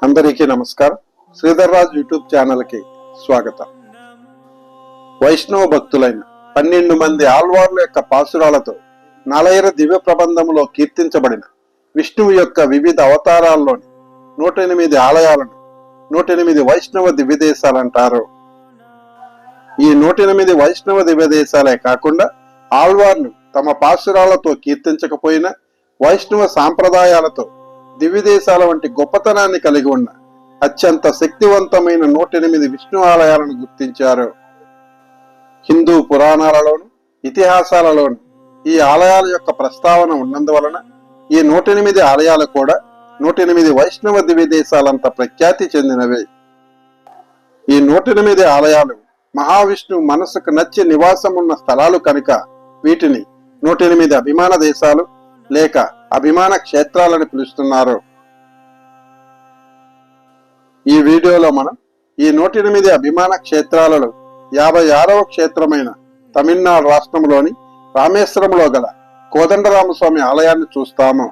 అందరికీ నమస్కారం. Sridhar Raj YouTube channel కి స్వాగతం. వైష్ణవ భక్తులైన 12 మంది ఆళ్వార్ల యొక్క పాసురాలతో నలైర దివ్య ప్రబంధంలో కీర్తించబడిన విష్ణువు యొక్క వివిధ అవతారాల్లోని 108 ఆలయాలను 108 వైష్ణవ దివ్యదేశాలంటారు. ఈ 108 వైష్ణవ దివ్యదేశాలే కాకుండా ఆళ్వార్లు తమ పాసురాలతో కీర్తించకపోయినా వైష్ణవ సాంప్రదాయాలతో దివ్యదేశాల వంటి గొప్పతనాన్ని కలిగి ఉన్న అత్యంత శక్తివంతమైన 108 విష్ణు ఆలయాలను గుర్తించారు. హిందూ పురాణాలలోను ఇతిహాసాలలోను ఈ ఆలయాల యొక్క ప్రస్తావన ఉన్నందువలన ఈ 108 ఆలయాలు కూడా 108 వైష్ణవ దివ్యదేశాలంత ప్రఖ్యాతి చెందినవే. ఈ 108 ఆలయాలు మహావిష్ణువు మనసుకు నచ్చి నివాసం ఉన్న స్థలాలు కనుక వీటిని 108 అభిమాన దేశాలు లేక అభిమాన క్షేత్రాలని పిలుస్తున్నారు. ఈ వీడియోలో మనం ఈ 108 అభిమాన క్షేత్రాలలో 56వ క్షేత్రమైన తమిళనాడు రాష్ట్రంలోని రామేశ్వరంలో గల కోదండరామస్వామి ఆలయాన్ని చూస్తాము.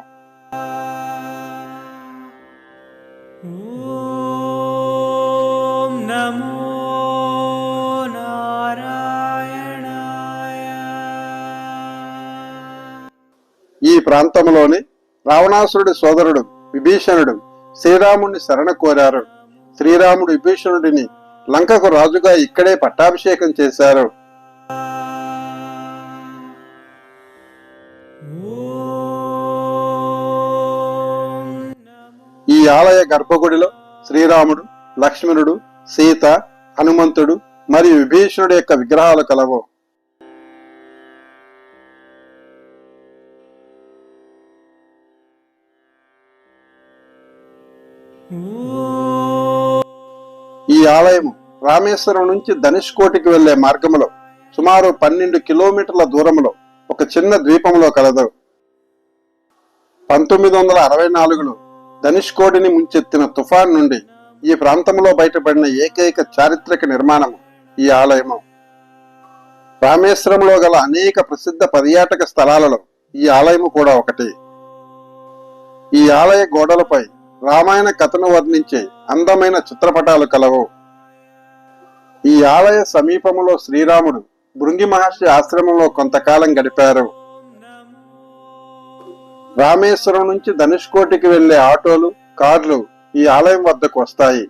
ఈ ప్రాంతంలోని రావణాసురుడి సోదరుడు విభీషణుడు శ్రీరాముడిని శరణ కోరారు. శ్రీరాముడు విభీషణుడిని లంకకు రాజుగా ఇక్కడే పట్టాభిషేకం చేశారు. ఈ ఆలయ గర్భగుడిలో శ్రీరాముడు, లక్ష్మణుడు, సీత, హనుమంతుడు మరియు విభీషణుడి యొక్క విగ్రహాలు కలవు. ఈ ఆలయము రామేశ్వరం నుంచి ధనుష్కోటికి వెళ్లే మార్గంలో సుమారు 12 కిలోమీటర్ల దూరంలో ఒక చిన్న ద్వీపంలో కలదు. 1964లో ధనుష్కోటిని ముంచెత్తిన తుఫాన్ నుండి ఈ ప్రాంతంలో బయటపడిన ఏకైక చారిత్రక నిర్మాణం ఈ ఆలయము. రామేశ్వరంలో గల అనేక ప్రసిద్ధ పర్యాటక స్థలాలలో ఈ ఆలయము కూడా ఒకటి. ఈ ఆలయ గోడలపై రామాయణ కథను వర్ణించే అందమైన చిత్రపటాలు కలవు. ఈ ఆలయ సమీపంలో శ్రీరాముడు భృంగి మహర్షి ఆశ్రమంలో కొంతకాలం గడిపారు. రామేశ్వరం నుంచి ధనుష్కోటికి వెళ్లే ఆటోలు, కార్లు ఈ ఆలయం వద్దకు వస్తాయి.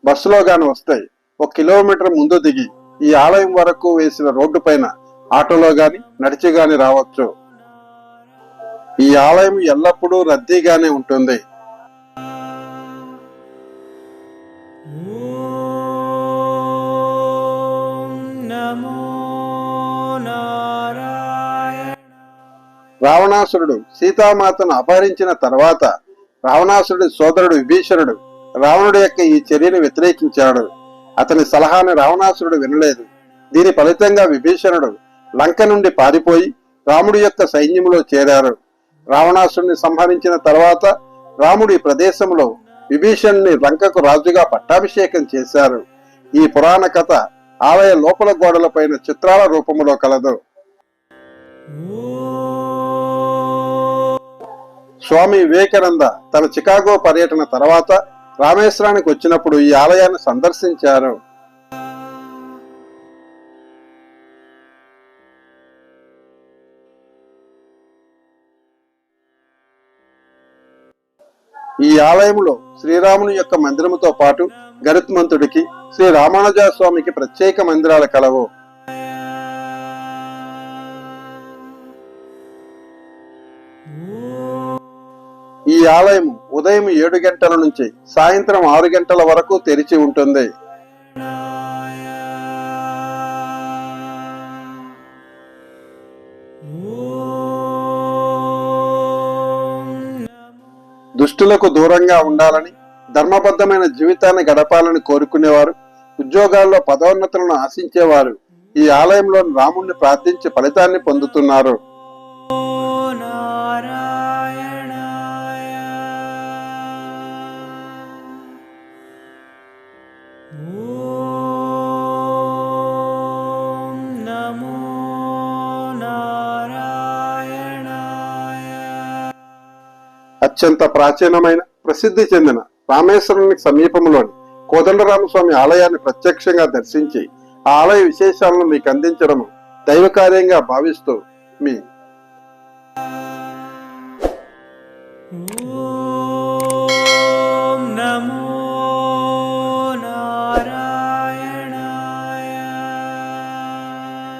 బస్సులో గాని వస్తాయి. 1 కిలోమీటర్ ముందు దిగి ఈ ఆలయం వరకు వేసిన రోడ్డు పైన ఆటోలో గాని నడిచి గాని రావచ్చు. ఈ ఆలయం ఎల్లప్పుడూ రద్దీగానే ఉంటుంది. రావణాసురుడు సీతామాతను అపహరించిన తర్వాత రావణాసురుడి సోదరుడు విభీషణుడు రావణుడి యొక్క ఈ చర్యను వ్యతిరేకించాడు. అతని సలహాను రావణాసురుడు వినలేదు. దీని ఫలితంగా విభీషణుడు లంక నుండి పారిపోయి రాముడి యొక్క సైన్యంలో చేరారు. రావణాసురుడిని సంహరించిన తర్వాత రాముడి ప్రదేశంలో విభీషణుని లంకకు రాజుగా పట్టాభిషేకం చేశారు. ఈ పురాణ కథ ఆలయ లోపల గోడలపైన చిత్రాల రూపంలో కలదు. స్వామి వివేకానంద తన చికాగో పర్యటన తర్వాత రామేశ్వరానికి వచ్చినప్పుడు ఈ ఆలయాన్ని సందర్శించారు. ఈ ఆలయంలో శ్రీరాముని యొక్క మందిరముతో పాటు గరుత్మంతుడికి, శ్రీ రామానుజ స్వామికి ప్రత్యేక మందిరాలు కలవు. ఈ ఆలయం ఉదయం 7 గంటల నుంచి సాయంత్రం 6 గంటల వరకు తెరిచి ఉంటుంది. దుష్టులకు దూరంగా ఉండాలని, ధర్మబద్ధమైన జీవితాన్ని గడపాలని కోరుకునేవారు, ఉద్యోగాల్లో పదోన్నతులను ఆశించేవారు ఈ ఆలయంలోని రాముణ్ణి ప్రార్థించి ఫలితాన్ని పొందుతున్నారు. అత్యంత ప్రాచీనమైన ప్రసిద్ధి చెందిన రామేశ్వరానికి సమీపంలోని కోదండరామస్వామి ఆలయాన్ని ప్రత్యక్షంగా దర్శించి ఆ ఆలయ విశేషాలను మీకు అందించడం దైవ కార్యంగా భావిస్తూ మీ